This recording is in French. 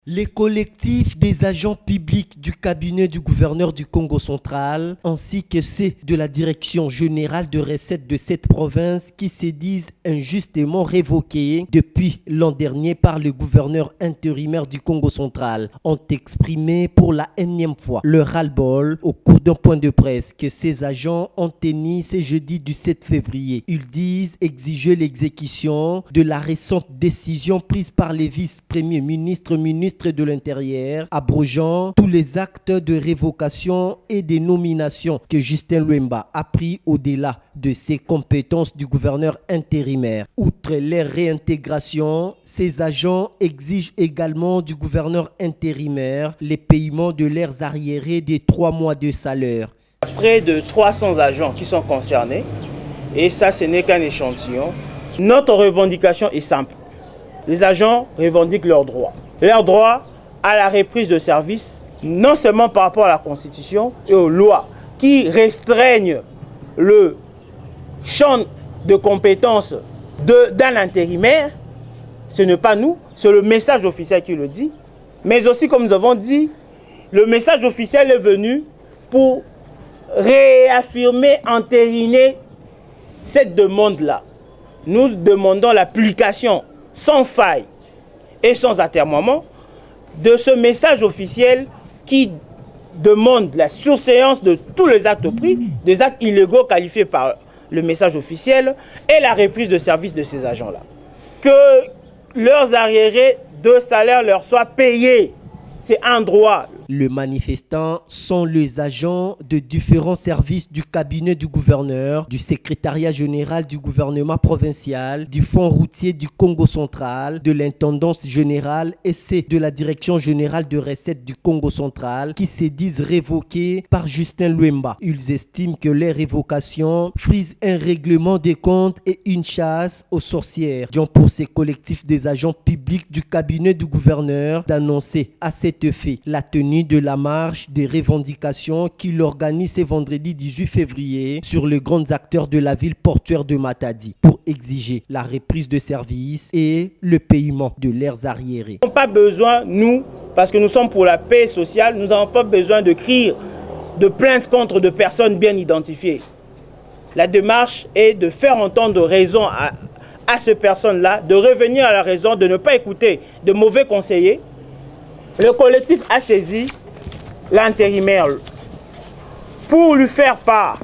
Les collectifs des agents publics du cabinet du gouverneur du Congo central, ainsi que ceux de la direction générale de recettes de cette province qui se disent injustement révoqués depuis l'an dernier par le gouverneur intérimaire du Congo central, ont exprimé pour la énième fois leur ras-le-bol au cours d'un point de presse que ces agents ont tenu ce jeudi du 7 février. Ils disent exiger l'exécution de la récente décision prise par les vice-premiers ministres de l'Intérieur, abrogeant tous les actes de révocation et de nomination que Justin Luemba a pris au-delà de ses compétences du gouverneur intérimaire. Outre leur réintégration, ces agents exigent également du gouverneur intérimaire les paiements de leurs arriérés des 3 mois de salaire. Près de 300 agents qui sont concernés, et ça, ce n'est qu'un échantillon. Notre revendication est simple. Les agents revendiquent leurs droits. Leur droit à la reprise de service, non seulement par rapport à la Constitution et aux lois qui restreignent le champ de compétences d'un intérimaire, ce n'est pas nous, c'est le message officiel qui le dit, mais aussi, comme nous avons dit, le message officiel est venu pour réaffirmer, entériner cette demande-là. Nous demandons l'application sans faille et sans atermoiement de ce message officiel qui demande la surséance de tous les actes pris, des actes illégaux qualifiés par le message officiel et la reprise de service de ces agents-là. Que leurs arriérés de salaire leur soient payés, c'est un droit. Les manifestants sont les agents de différents services du cabinet du gouverneur, du secrétariat général du gouvernement provincial, du fonds routier du Congo central, de l'intendance générale et c'est de la direction générale de recettes du Congo central qui se disent révoqués par Justin Luemba. Ils estiment que les révocations frisent un règlement des comptes et une chasse aux sorcières. Donc pour ces collectifs des agents publics du cabinet du gouverneur d'annoncer à cet effet la tenue de la marche des revendications qu'il organise ce vendredi 18 février sur les grands acteurs de la ville portuaire de Matadi pour exiger la reprise de service et le paiement de leurs arriérés. Nous n'avons pas besoin, nous, parce que nous sommes pour la paix sociale, nous n'avons pas besoin de crier de plaintes contre de personnes bien identifiées. La démarche est de faire entendre raison à ces personnes-là, de revenir à la raison, de ne pas écouter de mauvais conseillers. Le collectif a saisi l'intérimaire pour lui faire part